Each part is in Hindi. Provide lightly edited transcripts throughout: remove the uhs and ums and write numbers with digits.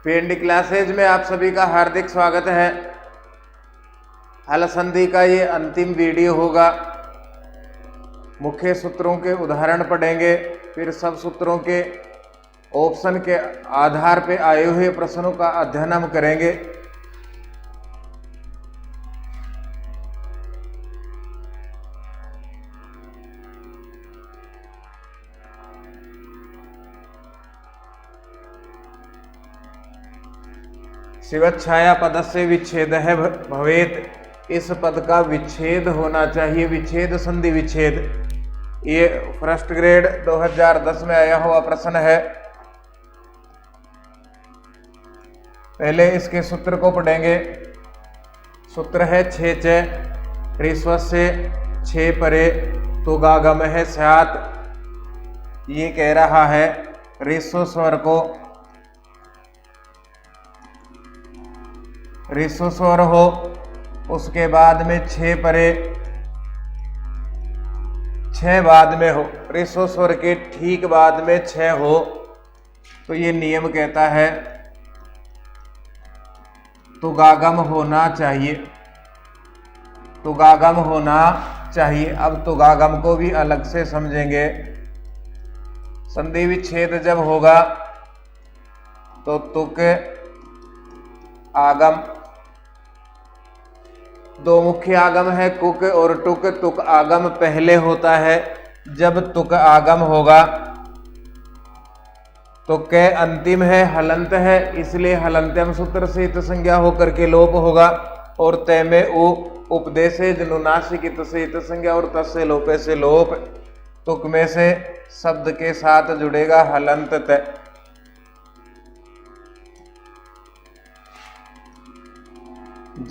पीएनडी क्लासेज में आप सभी का हार्दिक स्वागत है। हल संधि का ये अंतिम वीडियो होगा। मुख्य सूत्रों के उदाहरण पढ़ेंगे, फिर सब सूत्रों के ऑप्शन के आधार पर आए हुए प्रश्नों का अध्ययन हम करेंगे। शिवच्छाया पदस्य विच्छेदः भवेत्। इस पद का विच्छेद होना चाहिए, विच्छेद संधि विच्छेद। ये फर्स्ट ग्रेड 2010 में आया हुआ प्रश्न है। पहले इसके सूत्र को पढ़ेंगे। सूत्र है 6 च ऋस्वस्य 6 परे तुगागम है स्यात्। ये कह रहा है ऋस्व स्वर को ऋस्व स्वर हो, उसके बाद में 6 परे 6 बाद में हो, ऋस्व स्वर के ठीक बाद में 6 हो, तो ये नियम कहता है तुगागम होना चाहिए, तुगागम होना चाहिए। अब तुगागम को भी अलग से समझेंगे। संधि विच्छेद जब होगा तो तुक आगम, दो मुख्य आगम है कुक और टुक। तुक आगम पहले होता है। जब तुक आगम होगा तो क अंतिम है, हलंत है, इसलिए हलंत्यम सूत्र से इत संज्ञा होकर के लोप होगा। और तय में उ उपदेशे जनुनासिक से इत संज्ञा और तस्य लोपे से लोप। तुक में से शब्द के साथ जुड़ेगा हलंत तय।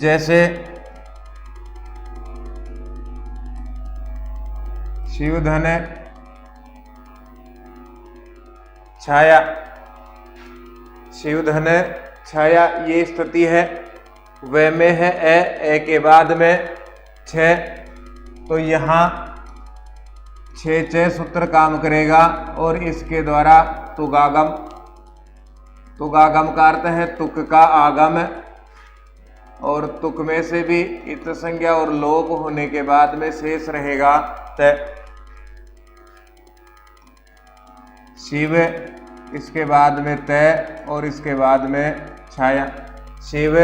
जैसे शिवधन छाया, शिवधन छाया ये स्थिति है। व में है ए के बाद में 6, तो यहाँ 6 सूत्र काम करेगा और इसके द्वारा तुगागम, तुगागम का अर्थ है तुक का आगम, और तुक में से भी इत संज्ञा और लोप होने के बाद में शेष रहेगा तय। शिव, इसके बाद में तय और इसके बाद में छाया। शिव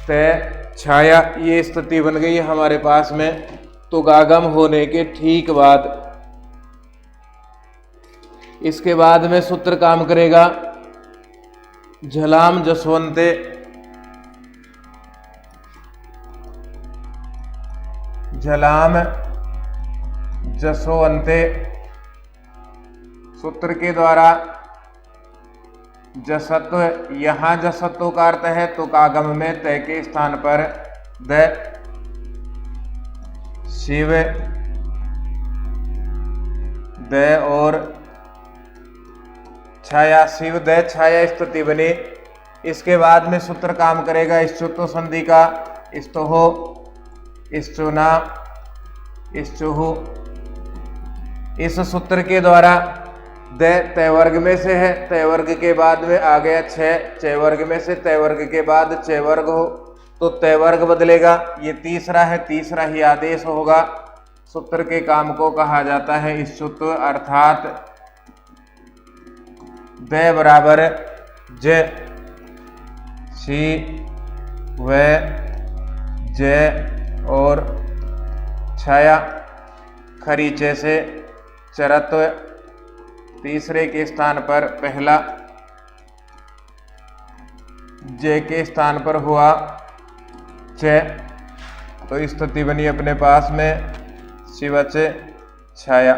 तय छाया ये स्थिति बन गई हमारे पास में तुगागम होने के ठीक बाद। इसके बाद में सूत्र काम करेगा झलाम जसवंते, झलाम जसोवंते। सूत्र के द्वारा जसत्व, यहां जसत्व का अर्थ है तुकागम में तय के स्थान पर द। शिव द और छाया, शिव द छाया स्थिति बनी। इसके बाद में सूत्र काम करेगा इष्टुत्व संधि का। इष्टो इष्टुना इष्टुहु। इस सूत्र के द्वारा द तय वर्ग में से है, तय वर्ग के बाद में आ गया 6, चय वर्ग में से तय वर्ग के बाद चय वर्ग हो तो तय वर्ग बदलेगा। ये तीसरा है, तीसरा ही आदेश होगा। सूत्र के काम को कहा जाता है इष्टुत्व, अर्थात द बराबर ज, शी व ज और छाया खरीचे से चरत्व। तीसरे के स्थान पर पहला, जे के स्थान पर हुआ च, तो स्थिति बनी अपने पास में शिवच छाया।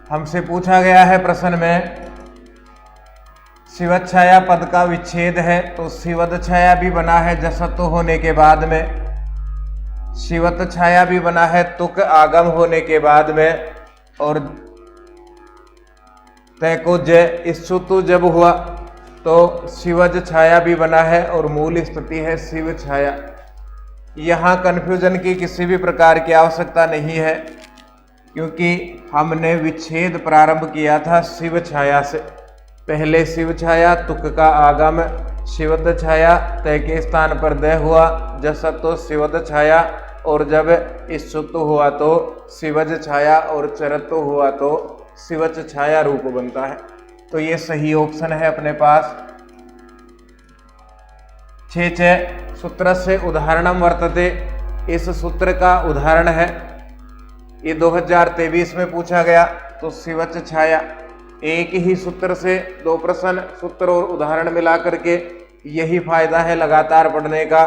हमसे पूछा गया है प्रश्न में शिवत छाया पद का विच्छेद है, तो शिवत छाया भी बना है जसत्व होने के बाद में, शिवत छाया भी बना है तुक आगम होने के बाद में, और तय को जय इच्छुतु जब हुआ तो शिवज छाया भी बना है और मूल स्थिति है शिव छाया। यहाँ कन्फ्यूजन की किसी भी प्रकार की आवश्यकता नहीं है। क्योंकि हमने विच्छेद प्रारंभ किया था शिव छाया से। पहले शिव छाया, तुक का आगम, शिवत छाया, तय के स्थान पर द हुआ, जसत तो शिवत छाया, और जब इच्छुत हुआ तो शिवज छाया, और चरत हुआ तो शिवच छाया रूप बनता है। तो ये सही ऑप्शन है अपने पास। 6 सूत्र से उदाहरणम वर्तते, इस सूत्र का उदाहरण है, ये 2023 में पूछा गया। तो शिवच छाया, एक ही सूत्र से 2 प्रश्न, सूत्र और उदाहरण मिला करके यही फायदा है लगातार पढ़ने का,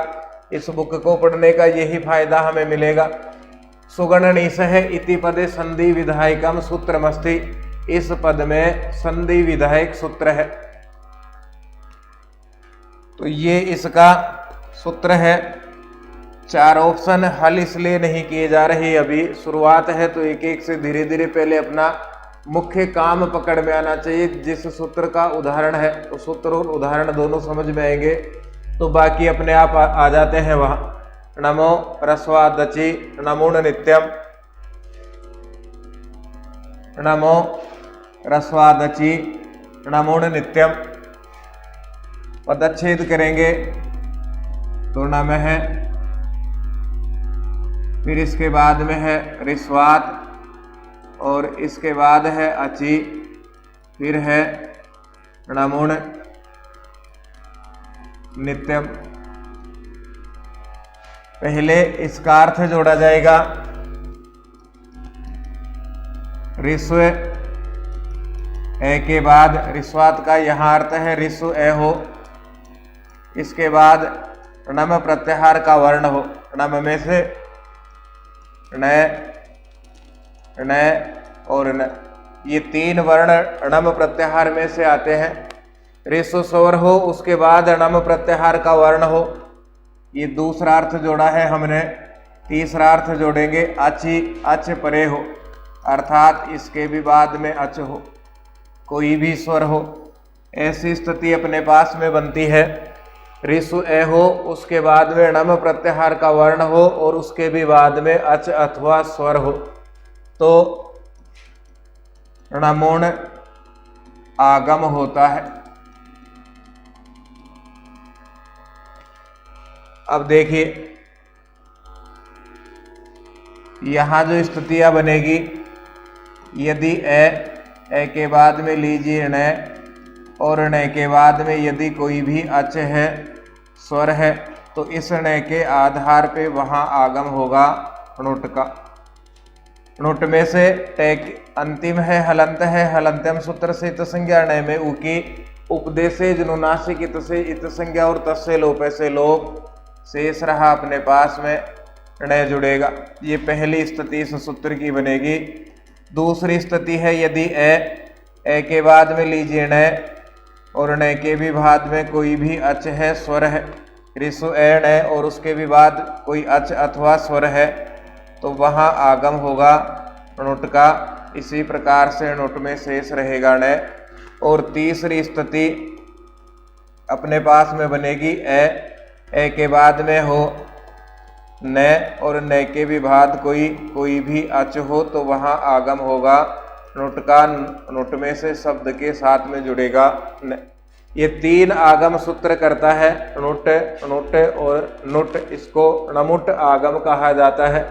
इस बुक को पढ़ने का यही फायदा हमें मिलेगा। सुगणनीस है इति पदे संधि विधायकम सूत्रमस्ति, इस पद में संधि विधायक सूत्र है। तो ये इसका सूत्र है। 4 ऑप्शन हल इसलिए नहीं किए जा रहे, अभी शुरुआत है तो एक एक से धीरे धीरे पहले अपना मुख्य काम पकड़ में आना चाहिए। जिस सूत्र का उदाहरण है तो सूत्र और उदाहरण दोनों समझ में आएंगे तो बाकी अपने आप आ जाते हैं वहां। नमो रस्वादचि नमून नित्यम, नमो रस्वादचि नमून नित्यम। पदच्छेद करेंगे तो नम है, फिर इसके बाद में है रिस्वात, और इसके बाद है अचि, फिर है नमून नित्यम। पहले इसका अर्थ जोड़ा जाएगा, ऋस्व ए के बाद रिस्वात का यहाँ अर्थ है ऋस्व ए हो, इसके बाद नम प्रत्याहार का वर्ण हो, नम में से न और न, ये 3 वर्ण णम प्रत्याहार में से आते हैं। ऋस्व स्वर हो, उसके बाद णम प्रत्याहार का वर्ण हो, ये दूसरा अर्थ जोड़ा है हमने। तीसरा अर्थ जोड़ेंगे अचि, अच परे हो, अर्थात इसके भी बाद में अच हो, कोई भी स्वर हो, ऐसी स्थिति अपने पास में बनती है। ऋस्व ए हो, उसके बाद में णम प्रत्याहार का वर्ण हो, और उसके भी बाद में अच अथवा स्वर हो, तो णमोण आगम होता है। अब देखिए यहां जो स्थितियां बनेगी, यदि ए के बाद में लीजिए न, और न के बाद में यदि कोई भी अच है, स्वर है, तो इस न के आधार पे वहां आगम होगा णुट का। णुट में से टैक अंतिम है, हलंत है, हलंतम सूत्र से इत संज्ञा न में उकी, उपदेशे जनुनासिक इत से इत संज्ञा और तस्से लोपे से लोप, शेष रहा अपने पास में न जुड़ेगा। ये पहली स्थिति इस सूत्र की बनेगी। दूसरी स्थिति है यदि ए के बाद में लीजिए न, और न के भी बाद में कोई भी अच है, स्वर है, ऋस्व ए न, और उसके भी बाद कोई अच अथवा स्वर है, तो वहाँ आगम होगा णुट का। इसी प्रकार से णुट में शेष रहेगा न। और तीसरी स्थिति अपने पास में बनेगी ए के बाद में हो न, और न के भी बाद कोई भी अच हो, तो वहाँ आगम होगा णुट का। णुट में से शब्द के साथ में जुड़ेगा न। ये 3 आगम सूत्र करता है णुट, णुट और नुट, इसको णमुट आगम कहा जाता है।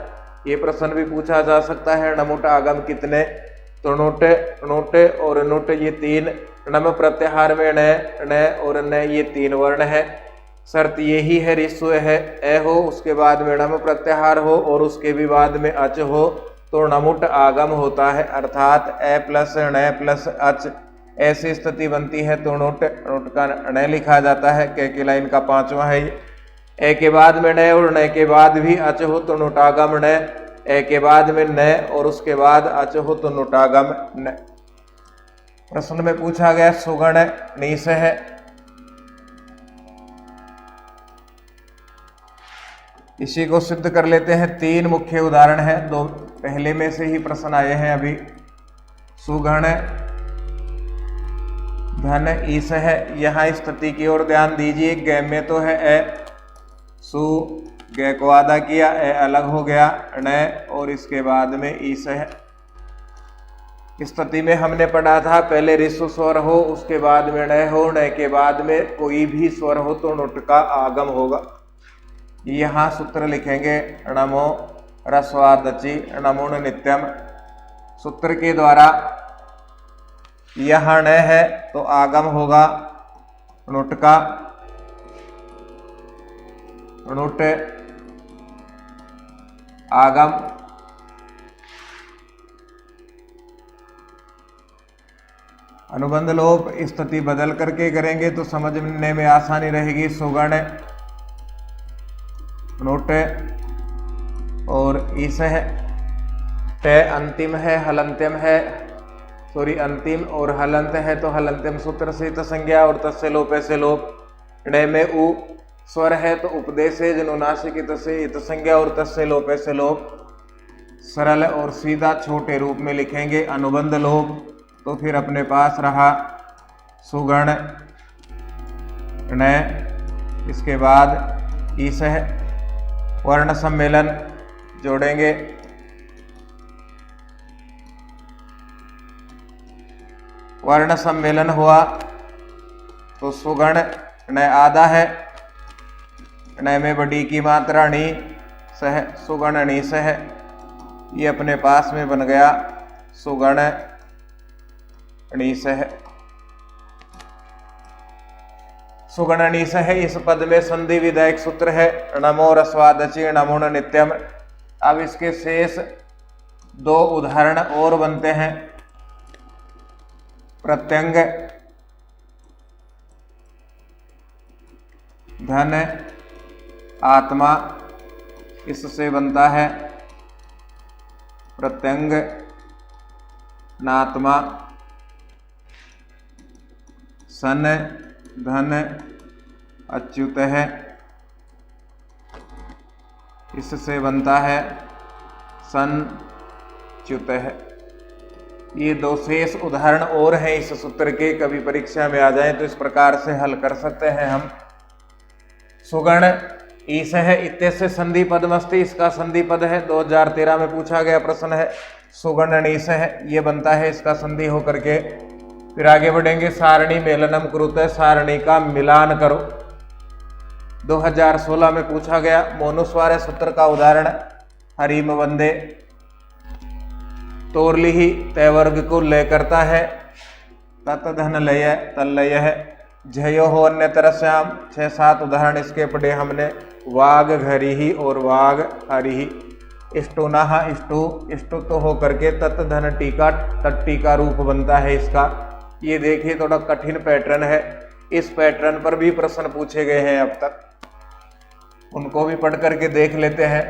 ये प्रश्न भी पूछा जा सकता है णमुट आगम कितने, तो णुट, णुट और नुट ये 3, णम प्रत्याहार में न और न ये 3 वर्ण है। शर्त यही है ऋस्व है ए हो, उसके बाद में णम प्रत्याहार हो, और उसके भी बाद में अच हो, तो णमुट आगम होता है, अर्थात ए प्लस न प्लस अच, ऐसी स्थिति बनती है तो णुट का न लिखा जाता है। के लाइन का 5वां है ये। ए के बाद में न और न के बाद भी अच हो तो नुटागम न, ए के बाद में न और उसके बाद अच हो तो नुटागम न। प्रश्न में पूछा गया सुगण नीस है, इसी को सिद्ध कर लेते हैं। 3 मुख्य उदाहरण है, 2 पहले में से ही प्रश्न आए हैं अभी। सुगण धन ईस है, यहाँ स्थिति की ओर ध्यान दीजिए। ग में तो है ए, सु ग को आधा किया, ए अलग हो गया न, और इसके बाद में ईस है। स्थिति में हमने पढ़ा था पहले ऋस्व स्वर हो, उसके बाद में ण हो, ण के बाद में कोई भी स्वर हो तो नुट का आगम होगा। यहाँ सूत्र लिखेंगे णमो रस्वादचि णमुण नित्यम। सूत्र के द्वारा यहाँ ण है तो आगम होगा नुट का, नुट आगम। अनुबंध लोप स्थिति बदल करके करेंगे तो समझने में आसानी रहेगी। सुगण नुट और इस है, ट अंतिम है, हलंत्यम है, सॉरी अंतिम और हलंत है तो हलंत्यम सूत्र से संज्ञा और तस्य लोपे से लोप। ण में उ स्वर है तो उपदेश है जनुनासिक से इत संज्ञा और तस्य लोपे से लोप। सरल और सीधा छोटे रूप में लिखेंगे अनुबंध लोप। तो फिर अपने पास रहा सुगण ण, इसके बाद ईस है, वर्ण सम्मेलन जोड़ेंगे, वर्ण सम्मेलन हुआ तो सुगण ण आधा है, ण में बड़ी की मात्रा णी सह, सुगण णी सह, ये अपने पास में बन गया सुगण णी सह। सुगण णी सह इस पद में संधि विधायक सूत्र है णमो रस्वादचि णमुण नित्यम। अब इसके शेष दो उदाहरण और बनते हैं। प्रत्यंग धन आत्मा, इससे बनता है प्रत्यंग नात्मा। सन धन अच्युत है, इससे बनता है सन च्युत है। ये दो शेष उदाहरण और हैं इस सूत्र के, कभी परीक्षा में आ जाए तो इस प्रकार से हल कर सकते हैं हम। सुगण ईस है, इत्यस्य संधि पदमस्ति, इसका संधि पद है, 2013 में पूछा गया प्रश्न है। सुगण णीस है, ये बनता है इसका संधि होकर के। फिर आगे बढ़ेंगे। सारणी मेलनम कुरुते, सारणी का मिलान करो, 2016 में पूछा गया। मोनुस्वार सूत्र का उदाहरण हरिम वंदे। तोरली ही तय वर्ग को लय करता है, तत धन लय तल्लय है। झयो हो अन्य तरस्याम, 6-7 उदाहरण इसके पढ़े हमने। वाग घरी ही और वाग हरि ही। इष्टु नहा इष्टु, इष्टु तो हो करके तत् धन टीका, तट्टी का रूप बनता है इसका। ये देखिए थोड़ा कठिन पैटर्न है, इस पैटर्न पर भी प्रश्न पूछे गए हैं अब तक, उनको भी पढ़ करके देख लेते हैं।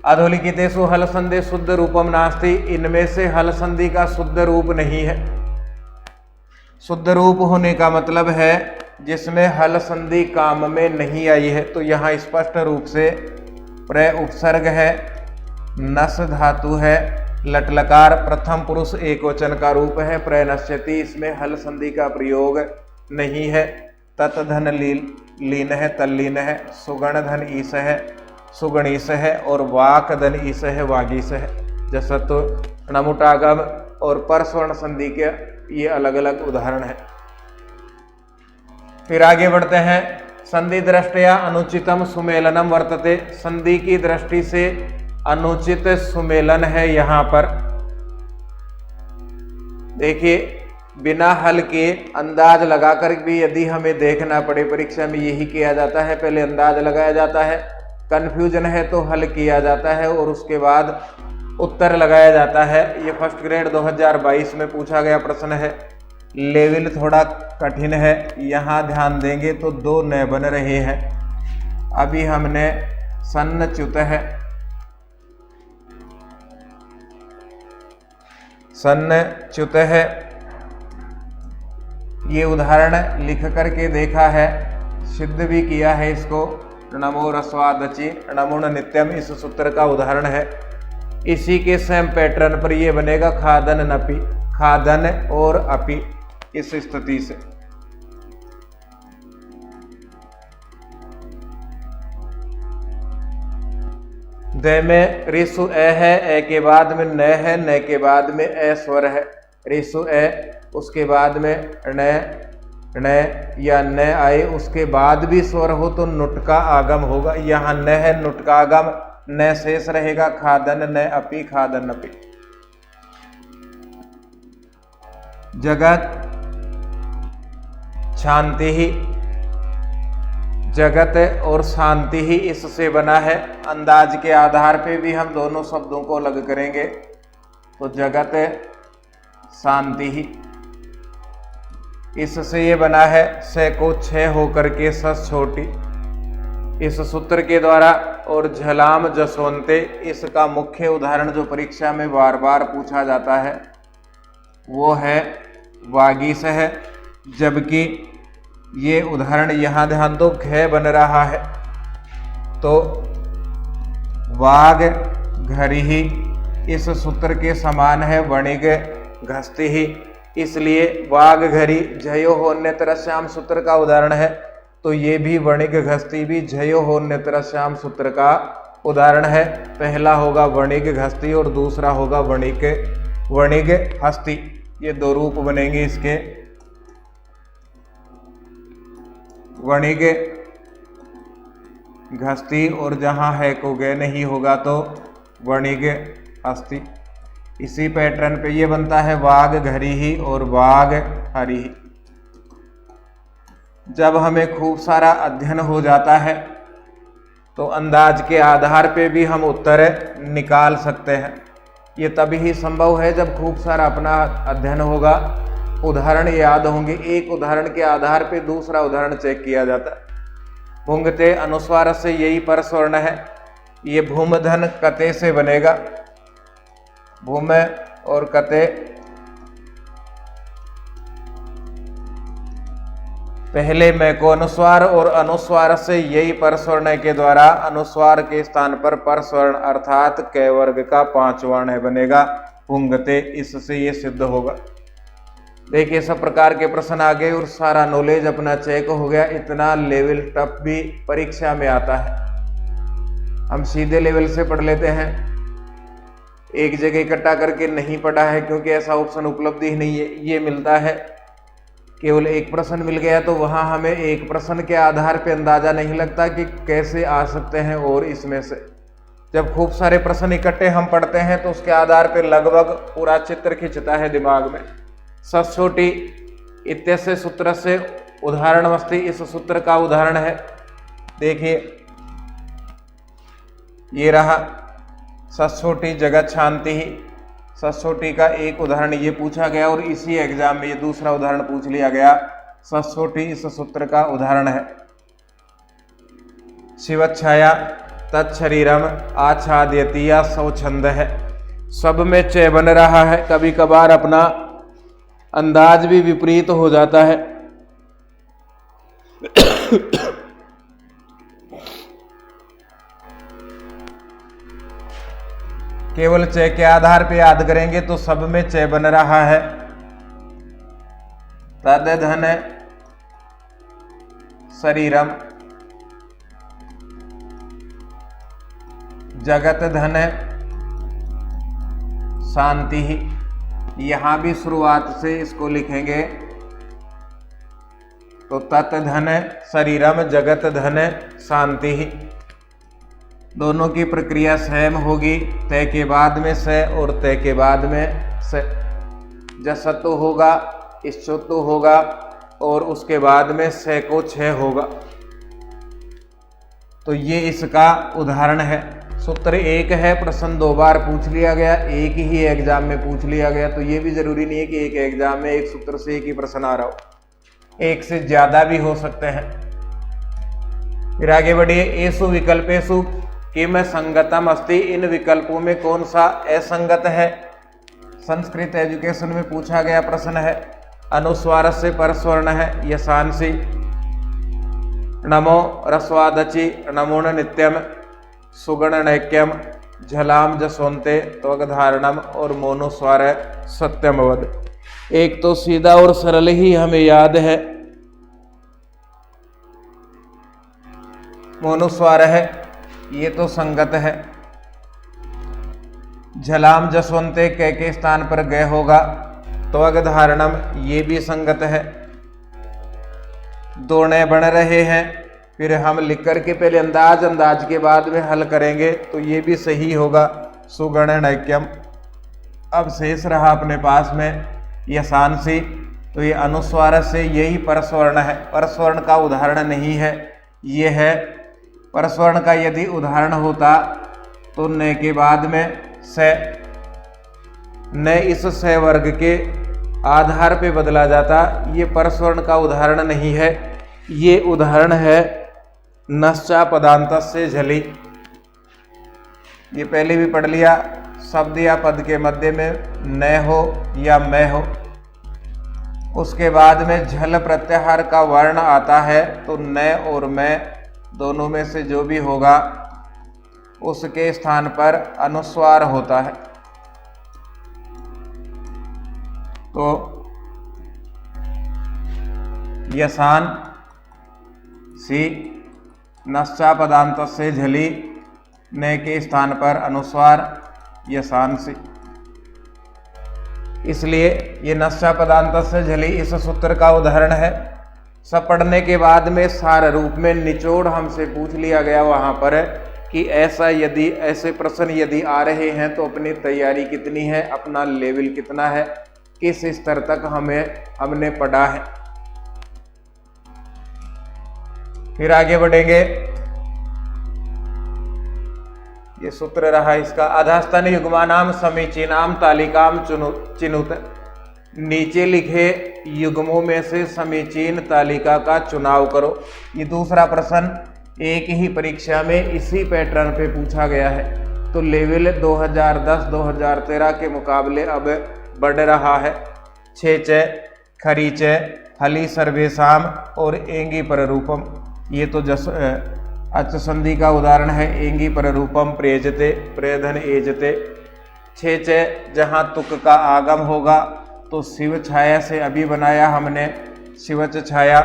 अधोलिखितेषु हल संधि शुद्ध रूपम नास्ति, इनमें से हल संधि का शुद्ध रूप नहीं है। शुद्ध रूप होने का मतलब है जिसमें हल संधि काम में नहीं आई है। तो यहाँ स्पष्ट रूप से प्र उपसर्ग है, नस धातु है, लटलकार प्रथम पुरुष एकवचन का रूप है, प्रनश्यति, इसमें हल संधि का प्रयोग नहीं है। तत् धन लीन है, तल्लीन है। सुगण धन ईस है, सुगणीस है, और वाक धन ईस है, वागीस है। जैसा तो णमुटागम और परस्वर्ण संधि के ये अलग अलग उदाहरण है। फिर आगे बढ़ते हैं। संधि दृष्टया अनुचितम सुमेलनम वर्तते, संधि की दृष्टि से अनुचित सुमेलन है। यहाँ पर देखिए, बिना हल के अंदाज लगाकर भी यदि हमें देखना पड़े, परीक्षा में यही किया जाता है, पहले अंदाज लगाया जाता है, कंफ्यूजन है तो हल किया जाता है और उसके बाद उत्तर लगाया जाता है। ये फर्स्ट ग्रेड 2022 में पूछा गया प्रश्न है। लेवल थोड़ा कठिन है, यहाँ ध्यान देंगे तो 2 नए बन रहे हैं। अभी हमने सन्न च्युत है, सन्न च्युत है, ये उदाहरण लिख करके देखा है, सिद्ध भी किया है इसको। णमो रस्वादचि णमुण नित्यम, इस सूत्र का उदाहरण है। इसी के सेम पैटर्न पर ये बनेगा खादन नपि, खादन और अपि, इस स्थिति से। द में रिसु ए है, ए के बाद में न है, न के बाद में ए स्वर है, रिसु ए, उसके बाद में न या न आए उसके बाद भी स्वर हो तो नुट का आगम होगा। यहाँ न है, नुट का आगम, न शेष रहेगा, खादन न अपि, खादन अपि। जगत शांति ही, जगत और शांति ही इससे बना है। अंदाज के आधार पे भी हम दोनों शब्दों को अलग करेंगे तो जगत शांति ही, इससे ये बना है। से को छह होकर के सस छोटी, इस सूत्र के द्वारा। और झलाम जसवंते, इसका मुख्य उदाहरण जो परीक्षा में बार बार पूछा जाता है वो है वागीश है, जबकि ये उदाहरण यहाँ ध्यान दो घ बन रहा है तो वाग घरी ही इस सूत्र के समान है, वणिग घस्ती ही, इसलिए वाग घरी झयो होन्यतरश्याम सूत्र का उदाहरण है तो ये भी वणिग घस्ती भी झयो होन्यतरश्याम सूत्र का उदाहरण है। पहला होगा वणिग घस्ती और दूसरा होगा वणिग हस्ती, ये दो रूप बनेंगे इसके। वणिग घस्ती और जहाँ है को गे नहीं होगा तो वणिग हस्ती। इसी पैटर्न पे ये बनता है वाग घरी ही और वाग हरी ही। जब हमें खूब सारा अध्ययन हो जाता है तो अंदाज के आधार पे भी हम उत्तर निकाल सकते हैं। ये तभी ही संभव है जब खूब सारा अपना अध्ययन होगा, उदाहरण याद होंगे, एक उदाहरण के आधार पे दूसरा उदाहरण चेक किया जाता है। भुंगते अनुस्वार से यही पर स्वर्ण है, ये भूमधन कते से बनेगा, भूम और कते। पहले में को अनुस्वार और अनुस्वार से यही पर स्वर्ण के द्वारा अनुस्वार के स्थान पर स्वर्ण अर्थात कै वर्ग का 5 वर्ण बनेगा भुंगते, इससे ये सिद्ध होगा। देखिए सब प्रकार के प्रश्न आ गए और सारा नॉलेज अपना चेक हो गया। इतना लेवल टफ भी परीक्षा में आता है, हम सीधे लेवल से पढ़ लेते हैं, एक जगह इकट्ठा करके नहीं पढ़ा है क्योंकि ऐसा ऑप्शन उपलब्ध ही नहीं है। ये मिलता है केवल एक प्रश्न मिल गया तो वहाँ हमें एक प्रश्न के आधार पे अंदाजा नहीं लगता कि कैसे आ सकते हैं। और इसमें से जब खूब सारे प्रश्न इकट्ठे हम पढ़ते हैं तो उसके आधार पे लगभग पूरा चित्र खिंचता है दिमाग में। सस छोटी इत्यस्य सूत्र से उदाहरणमस्ति, इस सूत्र का उदाहरण है। देखिए ये रहा सस छोटी जगत शांति ही, सस छोटी का एक उदाहरण ये पूछा गया और इसी एग्जाम में ये दूसरा उदाहरण पूछ लिया गया। सस छोटी इस सूत्र का उदाहरण है। शिवच्छाया तत्शरीरम आच्छादयति या स्वच्छंद है, सब में चय बन रहा है। कभी कभार अपना अंदाज भी विपरीत हो जाता है। केवल चय के आधार पे याद करेंगे तो सब में चय बन रहा है। तद धन शरीरम, जगत धन शांति ही। यहां भी शुरुआत से इसको लिखेंगे तो तत् धन शरीरम जगत धन शांति ही। दोनों की प्रक्रिया सेम होगी, तय के बाद में से और तय के बाद में से। जसतु होगा, इच्छुतु होगा और उसके बाद में से को छह होगा। तो ये इसका उदाहरण है। सूत्र एक है, प्रश्न 2 बार पूछ लिया गया, एक ही एग्जाम में पूछ लिया गया। तो ये भी जरूरी नहीं है कि एक एग्जाम में एक सूत्र से एक ही प्रश्न आ रहा हो, एक से ज्यादा भी हो सकते हैं। फिर आगे बढ़िए। एसु विकल्पेशु किम संगतम अस्ति, इन विकल्पों में कौन सा असंगत है। संस्कृत एजुकेशन में पूछा गया प्रश्न है। अनुस्वार से परस्वर्ण है यशांसी, नमो रस्वादचि नमोन नित्यम, सुगण नैक्यम, झलाम जसवंते त्वगधारणम और मोनुस्वार सत्यमवद। एक तो सीधा और सरल ही हमें याद है, मोनुस्वार है, ये तो संगत है। झलाम जसवंते क के स्थान पर ग होगा। त्वग धारणम ये भी संगत है। दोने बन रहे हैं, फिर हम लिख कर के पहले अंदाज के बाद में हल करेंगे तो ये भी सही होगा। सुगणनैक्यम। अब शेष रहा अपने पास में यशांसी, तो ये अनुस्वार से यही परस्वर्ण है। परस्वर्ण का उदाहरण नहीं है, ये है। परस्वर्ण का यदि उदाहरण होता तो न के बाद में से, न इस से वर्ग के आधार पे बदला जाता। ये परस्वर्ण का उदाहरण नहीं है, ये उदाहरण है नश्चा पदांत से झली। ये पहले भी पढ़ लिया। शब्द या पद के मध्य में न हो या मैं हो, उसके बाद में झल प्रत्याहार का वर्ण आता है तो न और मैं दोनों में से जो भी होगा उसके स्थान पर अनुस्वार होता है। तो यसान सी नश्चा पदांत से झली, न के स्थान पर अनुस्वार यसान सी। इसलिए ये नश्चा पदांत से झली इस सूत्र का उदाहरण है। सब पढ़ने के बाद में सार रूप में निचोड़ हमसे पूछ लिया गया वहां पर कि ऐसे प्रश्न यदि आ रहे हैं तो अपनी तैयारी कितनी है, अपना लेवल कितना है, किस स्तर तक हमने पढ़ा है। फिर आगे बढ़ेंगे। ये सूत्र रहा इसका। अधस्तन युग्मानाम समीचीनाम तालिकाम चिनुत। नीचे लिखे युग्मों में से समीचीन तालिका का चुनाव करो। ये दूसरा प्रश्न एक ही परीक्षा में इसी पैटर्न पे पूछा गया है। तो लेवल 2010-2013 के मुकाबले अब बढ़ रहा है। छेच, खरीच, हली सर्वेशाम और एंगी पररूपम, ये तो अच संधि का उदाहरण है। एंगी पररूपम प्रेजते, प्रेधन एजते। छेच जहाँ तुक का आगम होगा तो शिव छाया से अभी बनाया हमने, शिवच छाया।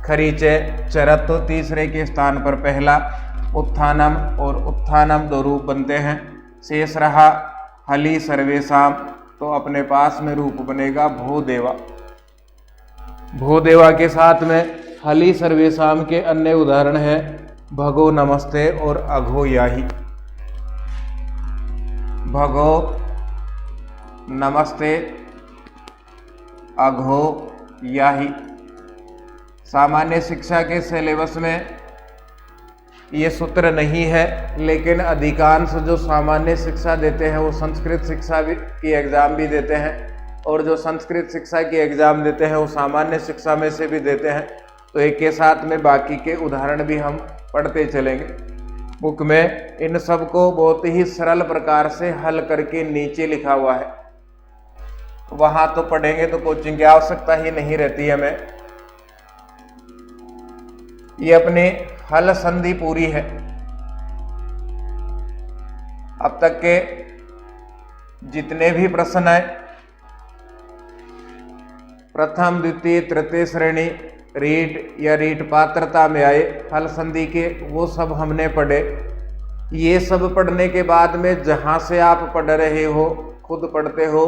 खरीचे चरत तो तीसरे के स्थान पर पहला। उत्थानम और उत्थानम दो रूप बनते हैं। शेष रहा हली सर्वेशाम, तो अपने पास में रूप बनेगा भूदेवा। भूदेवा के साथ में हली सर्वेशाम के अन्य उदाहरण हैं भगो नमस्ते और अघो याही। भगो नमस्ते अघो याही। सामान्य शिक्षा के सिलेबस में ये सूत्र नहीं है, लेकिन अधिकांश जो सामान्य शिक्षा देते हैं वो संस्कृत शिक्षा की एग्ज़ाम भी देते हैं, और जो संस्कृत शिक्षा की एग्ज़ाम देते हैं वो सामान्य शिक्षा में से भी देते हैं। तो एक के साथ में बाकी के उदाहरण भी हम पढ़ते चलेंगे। बुक में इन सब को बहुत ही सरल प्रकार से हल करके नीचे लिखा हुआ है। वहां तो पढ़ेंगे तो कोचिंग की आवश्यकता ही नहीं रहती हमें। ये अपनी हल संधि पूरी है। अब तक के जितने भी प्रश्न है, प्रथम द्वितीय तृतीय श्रेणी रीट या रीट पात्रता में आए हल संधि के, वो सब हमने पढ़े। ये सब पढ़ने के बाद में जहाँ से आप पढ़ रहे हो, खुद पढ़ते हो,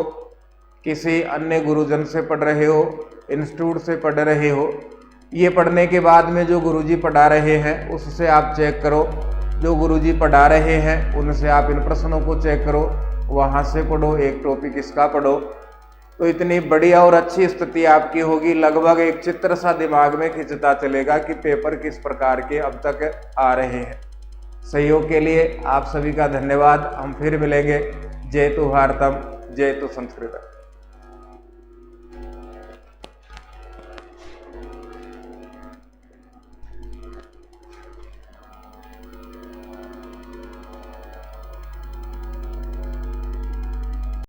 किसी अन्य गुरुजन से पढ़ रहे हो, इंस्टीट्यूट से पढ़ रहे हो, ये पढ़ने के बाद में जो गुरुजी पढ़ा रहे हैं उससे आप चेक करो। जो गुरुजी पढ़ा रहे हैं उनसे आप इन प्रश्नों को चेक करो, वहाँ से पढ़ो, एक टॉपिक इसका पढ़ो। तो इतनी बढ़िया और अच्छी स्थिति आपकी होगी। लगभग एक चित्र सा दिमाग में खिंचता चलेगा कि पेपर किस प्रकार के अब तक आ रहे हैं। सहयोग के लिए आप सभी का धन्यवाद। हम फिर मिलेंगे। जय तु भारतम, जय तु संस्कृत।